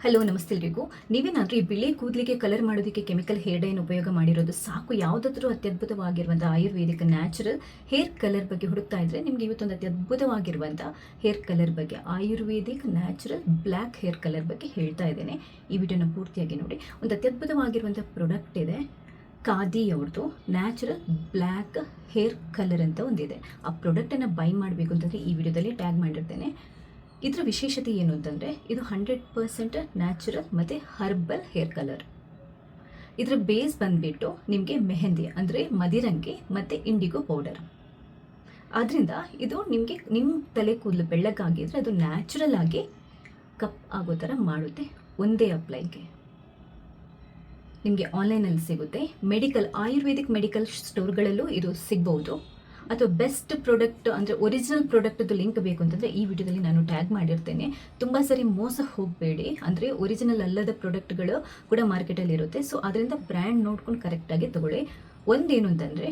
Hello ನಮಸ್ತೆ ಎಲ್ರಿಗೂ. ನೀವೇನಾದರೂ ಈ ಬಿಳಿ ಕೂದಲಿಗೆ ಕಲರ್ ಮಾಡೋದಕ್ಕೆ ಕೆಮಿಕಲ್ ಹೇರ್ ಡೈನ ಉಪಯೋಗ ಮಾಡಿರೋದು ಸಾಕು, ಯಾವುದಾದ್ರೂ ಅತ್ಯದ್ಭುತವಾಗಿರುವಂಥ ಆಯುರ್ವೇದಿಕ್ ನ್ಯಾಚುರಲ್ ಹೇರ್ ಕಲರ್ ಬಗ್ಗೆ ಹುಡುಕ್ತಾ ಇದ್ದರೆ ನಿಮಗೆ ಇವತ್ತೊಂದು ಅತ್ಯದ್ಭುತವಾಗಿರುವಂಥ ಹೇರ್ ಕಲರ್ ಬಗ್ಗೆ, Ayurvedic natural black hair colour ಬಗ್ಗೆ ಹೇಳ್ತಾ ಇದ್ದೇನೆ. ಈ ವಿಡಿಯೋನ ಪೂರ್ತಿಯಾಗಿ ನೋಡಿ. ಒಂದು ಅತ್ಯದ್ಭುತವಾಗಿರುವಂಥ ಪ್ರಾಡಕ್ಟ್ ಇದೆ, ಖಾದಿ ಅವ್ರದ್ದು ನ್ಯಾಚುರಲ್ ಬ್ಲ್ಯಾಕ್ ಹೇರ್ ಕಲರ್ ಅಂತ ಒಂದಿದೆ. ಆ ಪ್ರಾಡಕ್ಟನ್ನು ಬೈ ಮಾಡಬೇಕು ಅಂತಂದರೆ ಈ ವಿಡಿಯೋದಲ್ಲಿ ಟ್ಯಾಗ್ ಮಾಡಿರ್ತೇನೆ. ಇದರ ವಿಶೇಷತೆ ಏನು ಅಂತಂದರೆ ಇದು 100% ನ್ಯಾಚುರಲ್ ಮತ್ತು ಹರ್ಬಲ್ ಹೇರ್ ಕಲರ್. ಇದರ ಬೇಸ್ ಬಂದುಬಿಟ್ಟು ನಿಮಗೆ ಮೆಹಂದಿ ಅಂದರೆ ಮದಿರಂಗಿ ಮತ್ತು ಇಂಡಿಗೋ ಪೌಡರ್. ಆದ್ದರಿಂದ ಇದು ನಿಮಗೆ ನಿಮ್ಮ ತಲೆ ಕೂದಲು ಬೆಳ್ಳಗಾಗಿದ್ದರೆ ಅದು ನ್ಯಾಚುರಲ್ ಆಗಿ ಕಪ್ ಆಗೋ ಥರ ಮಾಡುತ್ತೆ ಒಂದೇ ಅಪ್ಲೈಗೆ. ನಿಮಗೆ ಆನ್ಲೈನಲ್ಲಿ ಸಿಗುತ್ತೆ, ಆಯುರ್ವೇದಿಕ್ ಮೆಡಿಕಲ್ ಸ್ಟೋರ್ಗಳಲ್ಲೂ ಇದು ಸಿಗ್ಬೋದು. ಅಥವಾ ಬೆಸ್ಟ್ ಪ್ರಾಡಕ್ಟ್ ಅಂದರೆ ಒರಿಜಿನಲ್ ಪ್ರಾಡಕ್ಟದ್ದು ಲಿಂಕ್ ಬೇಕು ಅಂತಂದರೆ ಈ ವಿಡಿಯೋದಲ್ಲಿ ನಾನು ಟ್ಯಾಗ್ ಮಾಡಿರ್ತೇನೆ. ತುಂಬ ಸರಿ ಮೋಸ ಹೋಗಬೇಡಿ, ಅಂದರೆ ಒರಿಜಿನಲ್ ಅಲ್ಲದ ಪ್ರಾಡಕ್ಟ್ಗಳು ಕೂಡ ಮಾರ್ಕೆಟಲ್ಲಿ ಇರುತ್ತೆ. ಸೊ ಅದರಿಂದ ಬ್ರ್ಯಾಂಡ್ ನೋಡ್ಕೊಂಡು ಕರೆಕ್ಟಾಗಿ ತೊಗೊಳ್ಳಿ. ಒಂದೇನು ಅಂತಂದರೆ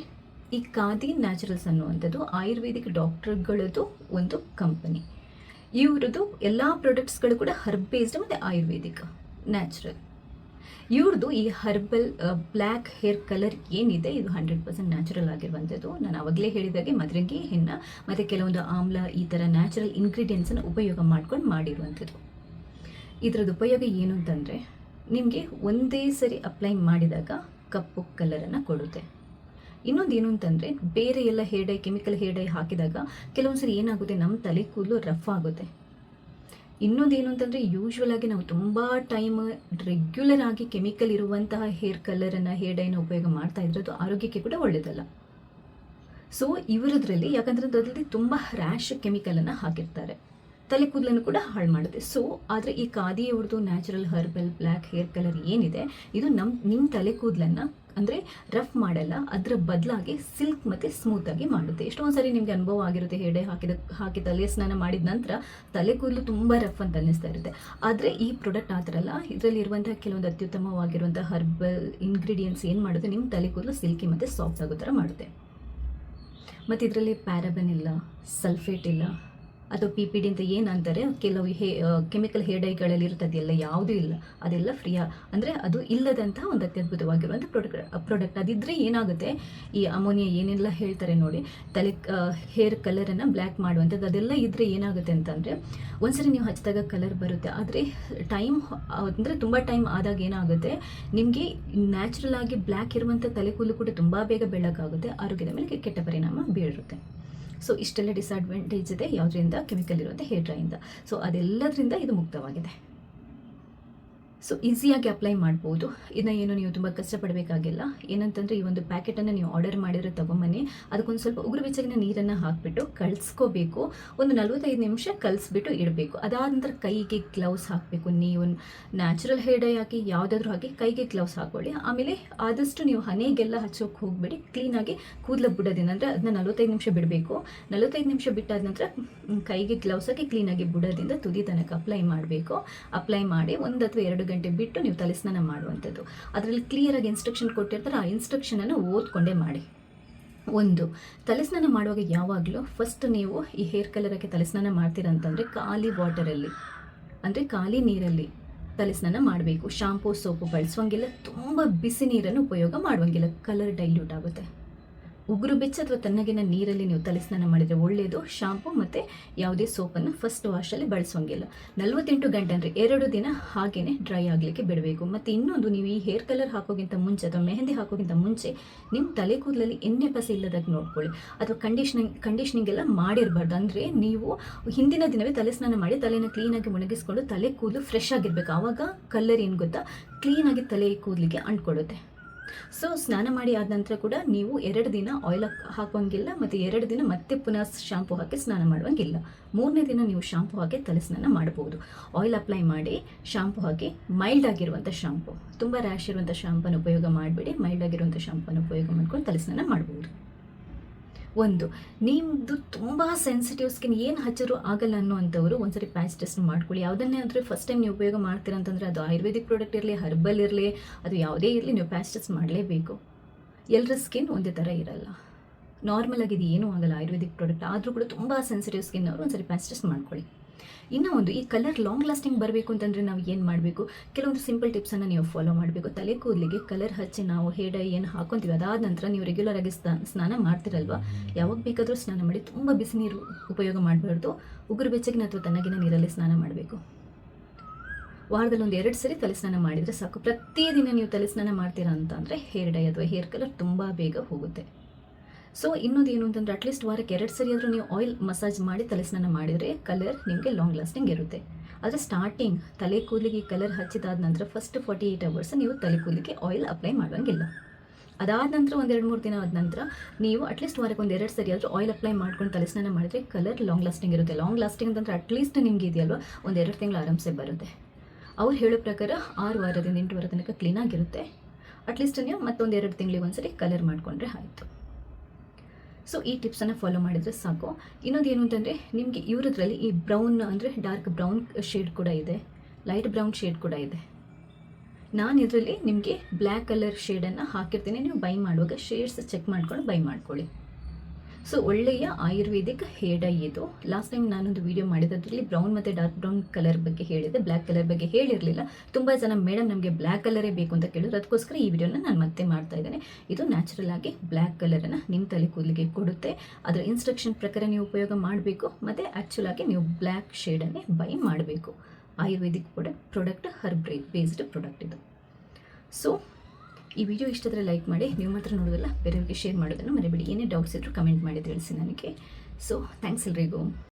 ಈ ಖಾದಿ ನ್ಯಾಚುರಲ್ಸ್ ಅನ್ನುವಂಥದ್ದು ಆಯುರ್ವೇದಿಕ್ ಡಾಕ್ಟರ್ಗಳದ್ದು ಒಂದು ಕಂಪನಿ. ಇವ್ರದ್ದು ಎಲ್ಲ ಪ್ರಾಡಕ್ಟ್ಸ್ಗಳು ಕೂಡ ಹರ್ಬ್ ಬೇಸ್ಡ್ ಮತ್ತು ಆಯುರ್ವೇದಿಕ್ ನ್ಯಾಚುರಲ್. ಇವ್ರದ್ದು ಈ ಹರ್ಬಲ್ ಬ್ಲ್ಯಾಕ್ ಹೇರ್ ಕಲರ್ ಏನಿದೆ ಇದು 100% ನ್ಯಾಚುರಲ್ ಆಗಿರುವಂಥದ್ದು. ನಾನು ಆವಾಗಲೇ ಹೇಳಿದಾಗೆ ಮದರಂಗಿ ಹೆನ್ನ ಮತ್ತು ಕೆಲವೊಂದು ಆಮ್ಲ ಈ ಥರ ನ್ಯಾಚುರಲ್ ಇಂಗ್ರೀಡಿಯೆಂಟ್ಸನ್ನು ಉಪಯೋಗ ಮಾಡ್ಕೊಂಡು ಮಾಡಿರುವಂಥದ್ದು. ಇದರದ್ದು ಉಪಯೋಗ ಏನು ಅಂತಂದರೆ ನಿಮಗೆ ಒಂದೇ ಸರಿ ಅಪ್ಲೈ ಮಾಡಿದಾಗ ಕಪ್ಪು ಕಲರನ್ನು ಕೊಡುತ್ತೆ. ಇನ್ನೊಂದು ಏನು ಅಂತಂದರೆ ಬೇರೆ ಎಲ್ಲ hair dye, chemical hair dye ಹಾಕಿದಾಗ ಕೆಲವೊಂದು ಸರಿ ಏನಾಗುತ್ತೆ, ನಮ್ಮ ತಲೆ ಕೂದಲು ರಫ್ ಆಗುತ್ತೆ. ಇನ್ನೊಂದೇನು ಅಂತಂದರೆ ಯೂಶ್ವಲ್ ಆಗಿ ನಾವು ತುಂಬ ಟೈಮ್ ರೆಗ್ಯುಲರ್ ಆಗಿ ಕೆಮಿಕಲ್ ಇರುವಂತಹ ಹೇರ್ ಕಲರನ್ನು, ಹೇರ್ ಡೈನ ಉಪಯೋಗ ಮಾಡ್ತಾ ಇದ್ರೆ ಅದು ಆರೋಗ್ಯಕ್ಕೆ ಕೂಡ ಒಳ್ಳೆಯದಲ್ಲ. ಸೊ ಇವರದ್ರಲ್ಲಿ ಯಾಕಂದರೆ ಅದರಲ್ಲಿ ತುಂಬ ರ್ಯಾಶ್ ಕೆಮಿಕಲನ್ನು ಹಾಕಿರ್ತಾರೆ, ತಲೆ ಕೂದಲನ್ನು ಕೂಡ ಹಾಳು ಮಾಡುತ್ತೆ. ಸೊ ಆದರೆ ಈ ಖಾದಿಯವ್ರದ್ದು natural herbal black hair colour ಏನಿದೆ ಇದು ನಿಮ್ಮ ತಲೆ ಕೂದಲನ್ನು ಅಂದರೆ ರಫ್ ಮಾಡಲ್ಲ, ಅದರ ಬದಲಾಗಿ ಸಿಲ್ಕ್ ಮತ್ತು ಸ್ಮೂತಾಗಿ ಮಾಡುತ್ತೆ. ಎಷ್ಟೊಂದು ಸರಿ ನಿಮಗೆ ಅನುಭವ ಆಗಿರುತ್ತೆ, ಹೇರ್ ಡೈ ಹಾಕಿ ತಲೆ ಸ್ನಾನ ಮಾಡಿದ ನಂತರ ತಲೆ ಕೂದಲು ತುಂಬ ರಫ್ ಅಂತ ಅನ್ನಿಸ್ತಾ ಇರುತ್ತೆ. ಆದರೆ ಈ ಪ್ರಾಡಕ್ಟ್ ಆ ಥರ ಅಲ್ಲ. ಇದರಲ್ಲಿ ಇರುವಂತಹ ಕೆಲವೊಂದು ಅತ್ಯುತ್ತಮವಾಗಿರುವಂಥ ಹರ್ಬಲ್ ಇಂಗ್ರೀಡಿಯೆಂಟ್ಸ್ ಏನು ಮಾಡುತ್ತೆ, ನಿಮ್ಮ ತಲೆ ಕೂದಲು ಸಿಲ್ಕಿ ಮತ್ತು ಸಾಫ್ಟ್ ಆಗೋ ಥರ ಮಾಡುತ್ತೆ. ಮತ್ತು ಇದರಲ್ಲಿ ಪ್ಯಾರಾಬೆನ್ ಇಲ್ಲ, ಸಲ್ಫೇಟ್ ಇಲ್ಲ, ಅಥವಾ PPD ಅಂತ ಏನು ಅಂತಾರೆ, ಕೆಲವು ಕೆಮಿಕಲ್ ಹೇರ್ ಡೈಗಳಲ್ಲಿ ಇರುತ್ತೆ, ಅದೆಲ್ಲ ಯಾವುದೂ ಇಲ್ಲ. ಅದೆಲ್ಲ ಫ್ರೀಯಾ ಅಂದರೆ ಅದು ಇಲ್ಲದಂತಹ ಒಂದು ಅತ್ಯದ್ಭುತವಾಗಿರುವಂಥ ಪ್ರಾಡಕ್ಟ್. ಅದಿದ್ದರೆ ಏನಾಗುತ್ತೆ, ಈ ಅಮೋನಿಯಾ ಏನೆಲ್ಲ ಹೇಳ್ತಾರೆ ನೋಡಿ, ತಲೆ ಹೇರ್ ಕಲರನ್ನು ಬ್ಲ್ಯಾಕ್ ಮಾಡುವಂಥದ್ದು, ಅದೆಲ್ಲ ಇದ್ದರೆ ಏನಾಗುತ್ತೆ ಅಂತಂದರೆ ಒಂದ್ಸರಿ ನೀವು ಹಚ್ಚಿದಾಗ ಕಲರ್ ಬರುತ್ತೆ. ಆದರೆ ಟೈಮ್ ಅಂದರೆ ತುಂಬ ಟೈಮ್ ಆದಾಗ ಏನಾಗುತ್ತೆ, ನಿಮಗೆ ನ್ಯಾಚುರಲ್ ಆಗಿ ಬ್ಲ್ಯಾಕ್ ಇರುವಂಥ ತಲೆ ಕೂದಲು ಕೂಡ ತುಂಬ ಬೇಗ ಬೆಳ್ಳಕ್ಕಾಗುತ್ತೆ, ಆರೋಗ್ಯದ ಮೇಲೆ ಕೆಟ್ಟ ಪರಿಣಾಮ ಬೀರುತ್ತೆ. ಸೊ ಇಷ್ಟೆಲ್ಲ ಡಿಸ್ಅಡ್ವಾಂಟೇಜ್ ಇದೆ ಯಾವುದರಿಂದ, ಕೆಮಿಕಲ್ ಇರುವಂಥ ಹೇರ್ ಡ್ರೈಯಿಂದ. ಸೊ ಅದೆಲ್ಲದರಿಂದ ಇದು ಮುಕ್ತವಾಗಿದೆ. ಸೊ ಈಸಿಯಾಗಿ ಅಪ್ಲೈ ಮಾಡ್ಬೋದು. ಇದನ್ನ ಏನು ನೀವು ತುಂಬ ಕಷ್ಟಪಡಬೇಕಾಗಿಲ್ಲ. ಏನಂತಂದರೆ ಈ ಒಂದು ಪ್ಯಾಕೆಟನ್ನು ನೀವು ಆರ್ಡರ್ ಮಾಡಿದ್ರೆ ತೊಗೊಂಬನ್ನಿ, ಅದಕ್ಕೊಂದು ಸ್ವಲ್ಪ ಉಗುರು ಬೆಚ್ಚಗಿನ ನೀರನ್ನು ಹಾಕಿಬಿಟ್ಟು ಕಳಿಸ್ಕೋಬೇಕು. ಒಂದು 45 ನಿಮಿಷ ಕಲಿಸ್ಬಿಟ್ಟು ಇಡಬೇಕು. ಅದಾದ ನಂತರ ಕೈಗೆ ಗ್ಲೌಸ್ ಹಾಕಬೇಕು. ನೀವು ನ್ಯಾಚುರಲ್ ಹೇರ್ ಡೈ ಹಾಕಿ ಯಾವುದಾದ್ರೂ ಹಾಕಿ ಕೈಗೆ ಗ್ಲೌಸ್ ಹಾಕೊಳ್ಳಿ. ಆಮೇಲೆ ಆದಷ್ಟು ನೀವು ಹನೆಗೆಲ್ಲ ಹಚ್ಚೋಕೆ ಹೋಗಬೇಡಿ, ಕ್ಲೀನಾಗಿ ಕೂದಲ ಬುಡದಿಂದ, ಅಂದರೆ ಅದನ್ನ 45 ನಿಮಿಷ ಬಿಡಬೇಕು. 45 ನಿಮಿಷ ಬಿಟ್ಟಾದ ನಂತರ ಕೈಗೆ ಗ್ಲೌಸ್ ಹಾಕಿ ಕ್ಲೀನಾಗಿ ಬುಡದಿಂದ ತುದಿ ತನಕ ಅಪ್ಲೈ ಮಾಡಬೇಕು. ಅಪ್ಲೈ ಮಾಡಿ 1 ಅಥವಾ 2 ಗಂಟೆ ಬಿಟ್ಟು ನೀವು ತಲೆ ಸ್ನಾನ ಮಾಡುವಂಥದ್ದು. ಅದರಲ್ಲಿ ಕ್ಲಿಯರಾಗಿ ಇನ್ಸ್ಟ್ರಕ್ಷನ್ ಕೊಟ್ಟಿರ್ತಾರೆ, ಆ ಇನ್ಸ್ಟ್ರಕ್ಷನನ್ನು ಓದ್ಕೊಂಡೇ ಮಾಡಿ. ಒಂದು, ತಲೆ ಸ್ನಾನ ಮಾಡುವಾಗ ಯಾವಾಗಲೂ ಫಸ್ಟ್ ನೀವು ಈ ಹೇರ್ ಕಲರಕ್ಕೆ ತಲೆ ಸ್ನಾನ ಮಾಡ್ತೀರಾ ಅಂತಂದರೆ ಖಾಲಿ ವಾಟರಲ್ಲಿ, ಅಂದರೆ ಖಾಲಿ ನೀರಲ್ಲಿ ತಲೆ ಸ್ನಾನ ಮಾಡಬೇಕು. ಶಾಂಪೂ ಸೋಪು ಬಳಸುವಂಗಿಲ್ಲ, ತುಂಬ ಬಿಸಿ ನೀರನ್ನು ಉಪಯೋಗ ಮಾಡುವಂಗಿಲ್ಲ, ಕಲರ್ ಡೈಲ್ಯೂಟ್ ಆಗುತ್ತೆ. ಉಗುರು ಬೆಚ್ಚ ಅಥವಾ ತಣ್ಣಗಿನ ನೀರಲ್ಲಿ ನೀವು ತಲೆ ಸ್ನಾನ ಮಾಡಿದರೆ ಒಳ್ಳೆಯದು. ಶಾಂಪು ಮತ್ತು ಯಾವುದೇ ಸೋಪನ್ನು ಫಸ್ಟ್ ವಾಶಲ್ಲಿ ಬಳಸೋಂಗಿಲ್ಲ. 48 ಗಂಟೆ ಅಂದರೆ 2 ದಿನ ಹಾಗೇ ಡ್ರೈ ಆಗಲಿಕ್ಕೆ ಬಿಡಬೇಕು. ಮತ್ತು ಇನ್ನೊಂದು, ನೀವು ಈ ಹೇರ್ ಕಲರ್ ಹಾಕೋಕ್ಕಿಂತ ಮುಂಚೆ ಅಥವಾ ಮೆಹಂದಿ ಹಾಕೋಕ್ಕಿಂತ ಮುಂಚೆ ನಿಮ್ಮ ತಲೆ ಕೂದಲಲ್ಲಿ ಎಣ್ಣೆ ಪಸೆ ಇಲ್ಲದಾಗ ನೋಡ್ಕೊಳ್ಳಿ, ಅಥವಾ ಕಂಡೀಷ್ನಿಂಗ್ ಎಲ್ಲ ಮಾಡಿರಬಾರ್ದು. ಅಂದರೆ ನೀವು ಹಿಂದಿನ ದಿನವೇ ತಲೆ ಸ್ನಾನ ಮಾಡಿ ತಲೆನ ಕ್ಲೀನಾಗಿ ಒಣಗಿಸ್ಕೊಂಡು ತಲೆ ಕೂದಲು ಫ್ರೆಶ್ ಆಗಿರಬೇಕು. ಆವಾಗ ಕಲರ್ ಏನು ಗೊತ್ತಾ, ಕ್ಲೀನಾಗಿ ತಲೆ ಕೂದಲಿಗೆ ಅಂಟ್ಕೊಳ್ಳುತ್ತೆ. ಸೊ ಸ್ನಾನ ಮಾಡಿ ಆದ ನಂತರ ಕೂಡ ನೀವು 2 ದಿನ ಆಯಿಲ್ ಹಾಕುವಂಗಿಲ್ಲ, ಮತ್ತು 2 ದಿನ ಮತ್ತೆ ಪುನಃ ಶಾಂಪು ಹಾಕಿ ಸ್ನಾನ ಮಾಡುವಂಗಿಲ್ಲ. 3ನೇ ದಿನ ನೀವು ಶಾಂಪು ಹಾಕಿ ತಲೆ ಸ್ನಾನ ಮಾಡ್ಬೋದು. ಆಯಿಲ್ ಅಪ್ಲೈ ಮಾಡಿ ಶಾಂಪು ಹಾಕಿ ಮೈಲ್ಡ್ ಆಗಿರುವಂಥ ಶಾಂಪು, ತುಂಬ ರ್ಯಾಶ್ ಇರುವಂಥ ಶಾಂಪನ್ನು ಉಪಯೋಗ ಮಾಡಬೇಡಿ, ಮೈಲ್ಡ್ ಆಗಿರುವಂಥ ಶಾಂಪನ್ನು ಉಪಯೋಗ ಮಾಡ್ಕೊಂಡು ತಲೆ ಸ್ನಾನ ಮಾಡ್ಬೋದು. ಒಂದು, ನಿಮ್ಮದು ತುಂಬ ಸೆನ್ಸಿಟಿವ್ ಸ್ಕಿನ್, ಏನು ಹಚ್ಚರೂ ಆಗಲ್ಲ ಅನ್ನೋವಂಥವ್ರು ಒಂದ್ಸರಿ ಪ್ಯಾಚ್ ಟೆಸ್ಟ್ ಮಾಡ್ಕೊಳ್ಳಿ. ಯಾವುದನ್ನೇ ಅಂದರೆ ಫಸ್ಟ್ ಟೈಮ್ ನೀವು ಉಪಯೋಗ ಮಾಡ್ತೀರಾ ಅಂತಂದರೆ ಅದು ಆಯುರ್ವೇದಿಕ್ ಪ್ರಾಡಕ್ಟ್ ಇರಲಿ, ಹರ್ಬಲ್ ಇರಲಿ, ಅದು ಯಾವುದೇ ಇರಲಿ, ನೀವು ಪ್ಯಾಚ್ ಟೆಸ್ಟ್ ಮಾಡಲೇಬೇಕು. ಎಲ್ಲರ ಸ್ಕಿನ್ ಒಂದೇ ಥರ ಇರಲ್ಲ. ನಾರ್ಮಲ್ ಆಗಿ ಇದು ಏನೂ ಆಗಲ್ಲ ಆಯುರ್ವೇದಿಕ್ ಪ್ರಾಡಕ್ಟ್, ಆದರೂ ಕೂಡ ತುಂಬ ಸೆನ್ಸಿಟಿವ್ ಸ್ಕಿನ್ ಅವರು ಒಂದ್ಸರಿ ಪ್ಯಾಚ್ ಟೆಸ್ಟ್ ಮಾಡ್ಕೊಳ್ಳಿ. ಇನ್ನೂ ಒಂದು, ಈ ಕಲರ್ ಲಾಂಗ್ ಲಾಸ್ಟಿಂಗ್ ಬರಬೇಕು ಅಂತಂದರೆ ನಾವು ಏನು ಮಾಡಬೇಕು, ಕೆಲವೊಂದು ಸಿಂಪಲ್ ಟಿಪ್ಸನ್ನು ನೀವು ಫಾಲೋ ಮಾಡಬೇಕು. ತಲೆ ಕೂದಲಿಗೆ ಕಲರ್ ಹಚ್ಚಿ ನಾವು ಹೇರ್ ಡೈ ಏನು ಹಾಕೊತೀವಿ, ಅದಾದ ನಂತರ ನೀವು ರೆಗ್ಯುಲರ್ ಆಗಿ ಸ್ನಾನ ಮಾಡ್ತಿರಲ್ವ, ಯಾವಾಗ ಬೇಕಾದರೂ ಸ್ನಾನ ಮಾಡಿ. ತುಂಬ ಬಿಸಿ ನೀರು ಉಪಯೋಗ ಮಾಡಬಾರ್ದು, ಉಗುರು ಬೆಚ್ಚಗಿನ ಅಥವಾ ತಣ್ಣಗಿನ ನೀರಲ್ಲಿ ಸ್ನಾನ ಮಾಡಬೇಕು. ವಾರದಲ್ಲಿ ಒಂದು 2 ಸರಿ ತಲೆ ಸ್ನಾನ ಮಾಡಿದರೆ ಸಾಕು. ಪ್ರತಿದಿನ ನೀವು ತಲೆ ಸ್ನಾನ ಮಾಡ್ತೀರಾ ಅಂತಂದರೆ ಹೇರ್ ಡೈ ಅಥವಾ ಹೇರ್ ಕಲರ್ ತುಂಬ ಬೇಗ ಹೋಗುತ್ತೆ. ಸೊ ಇನ್ನೊಂದು ಏನು ಅಂತಂದರೆ, ಅಟ್ಲೀಸ್ಟ್ ವಾರಕ್ಕೆ 2 ಸರಿ ಆದರೂ ನೀವು ಆಯಿಲ್ ಮಸಾಜ್ ಮಾಡಿ ತಲೆ ಸ್ನಾನ ಮಾಡಿದರೆ ಕಲರ್ ನಿಮಗೆ ಲಾಂಗ್ ಲಾಸ್ಟಿಂಗ್ ಇರುತ್ತೆ. ಆದರೆ ಸ್ಟಾರ್ಟಿಂಗ್ ತಲೆ ಕೂದಲಿಗೆ ಕಲರ್ ಹಚ್ಚಿದಾದ ನಂತರ ಫಸ್ಟ್ 48 ಅವರ್ಸ್ ನೀವು ತಲೆ ಕೂದಲಿಗೆ ಆಯಿಲ್ ಅಪ್ಲೈ ಮಾಡೋಂಗಿಲ್ಲ. ಅದಾದ ನಂತರ ಒಂದು 2-3 ದಿನ ಆದ ನಂತರ ನೀವು ಅಟ್ಲೀಸ್ಟ್ ವಾರಕ್ಕೆ ಒಂದು 2 ಸರಿ ಆದರೂ ಆಯಿಲ್ ಅಪ್ಲೈ ಮಾಡ್ಕೊಂಡು ತಲೆ ಸ್ನಾನ ಮಾಡಿದರೆ ಕಲರ್ ಲಾಂಗ್ ಲಾಸ್ಟಿಂಗ್ ಇರುತ್ತೆ. ಲಾಂಗ್ ಲಾಸ್ಟಿಂಗ್ ಅಂತಂದರೆ ಅಟ್ಲೀಸ್ಟ್ ನಿಮಗೆ ಇದೆಯಲ್ವ, ಒಂದು 2 ತಿಂಗಳು ಆರಾಮ್ಸೆ ಬರುತ್ತೆ. ಅವ್ರು ಹೇಳೋ ಪ್ರಕಾರ 6 ವಾರದಿಂದ 8 ವಾರ ತನಕ ಕ್ಲೀನಾಗಿರುತ್ತೆ. ಅಟ್ಲೀಸ್ಟ್ ನೀವು ಮತ್ತೊಂದು 2 ತಿಂಗಳಿಗೆ ಒಂದ್ಸರಿ ಕಲರ್ ಮಾಡಿಕೊಂಡ್ರೆ ಆಯಿತು. ಸೊ ಈ ಟಿಪ್ಸನ್ನು ಫಾಲೋ ಮಾಡಿದರೆ ಸಾಕು. ಇನ್ನೊಂದು ಏನು ಅಂತಂದರೆ, ನಿಮಗೆ ಇವರದ್ರಲ್ಲಿ ಈ ಬ್ರೌನ್ ಅಂದರೆ ಡಾರ್ಕ್ ಬ್ರೌನ್ ಶೇಡ್ ಕೂಡ ಇದೆ, ಲೈಟ್ ಬ್ರೌನ್ ಶೇಡ್ ಕೂಡ ಇದೆ. ನಾನು ಇದರಲ್ಲಿ ನಿಮಗೆ ಬ್ಲ್ಯಾಕ್ ಕಲರ್ ಶೇಡನ್ನು ಹಾಕಿರ್ತೀನಿ. ನೀವು ಬೈ ಮಾಡುವಾಗ ಶೇಡ್ಸ್ ಚೆಕ್ ಮಾಡ್ಕೊಂಡು ಬೈ ಮಾಡ್ಕೊಳ್ಳಿ. ಸೊ ಒಳ್ಳೆಯ ಆಯುರ್ವೇದಿಕ್ ಹೇರ್ ಡೈ ಇದು. ಲಾಸ್ಟ್ ಟೈಮ್ ನಾನೊಂದು ವಿಡಿಯೋ ಮಾಡಿದ್ರಲ್ಲಿ ಬ್ರೌನ್ ಮತ್ತು ಡಾರ್ಕ್ ಬ್ರೌನ್ ಕಲರ್ ಬಗ್ಗೆ ಹೇಳಿದೆ, ಬ್ಲ್ಯಾಕ್ ಕಲರ್ ಬಗ್ಗೆ ಹೇಳಿರಲಿಲ್ಲ. ತುಂಬ ಜನ ಮೇಡಮ್ ನಮಗೆ ಬ್ಲ್ಯಾಕ್ ಕಲರೇ ಬೇಕು ಅಂತ ಕೇಳಿದ್ರು, ಅದಕ್ಕೋಸ್ಕರ ಈ ವಿಡಿಯೋನ ನಾನು ಮತ್ತೆ ಮಾಡ್ತಾ ಇದ್ದೇನೆ. ಇದು ನ್ಯಾಚುರಲ್ ಆಗಿ ಬ್ಲ್ಯಾಕ್ ಕಲರನ್ನು ನಿಮ್ಮ ತಲೆ ಕೂದಲಿಗೆ ಕೊಡುತ್ತೆ. ಅದರ ಇನ್ಸ್ಟ್ರಕ್ಷನ್ ಪ್ರಕಾರ ನೀವು ಉಪಯೋಗ ಮಾಡಬೇಕು, ಮತ್ತು ಆ್ಯಕ್ಚುಲ್ ಆಗಿ ನೀವು ಬ್ಲ್ಯಾಕ್ ಶೇಡನ್ನೇ ಬೈ ಮಾಡಬೇಕು. Ayurvedic product herb based product ಇದು. ಸೊ ಈ ವಿಡಿಯೋ ಇಷ್ಟಾದರೆ ಲೈಕ್ ಮಾಡಿ, ನೀವು ಮಾತ್ರ ನೋಡೋದಲ್ಲ ಬೇರೆಯವರಿಗೆ ಶೇರ್ ಮಾಡೋದನ್ನು ಮರಿಬೇಡಿ. ಏನೇ ಡೌಟ್ಸ್ ಇದ್ದರೂ ಕಮೆಂಟ್ ಮಾಡಿ ತಿಳಿಸಿ ನನಗೆ. ಸೊ ಥ್ಯಾಂಕ್ಸ್ ಎಲ್ರಿಗೂ.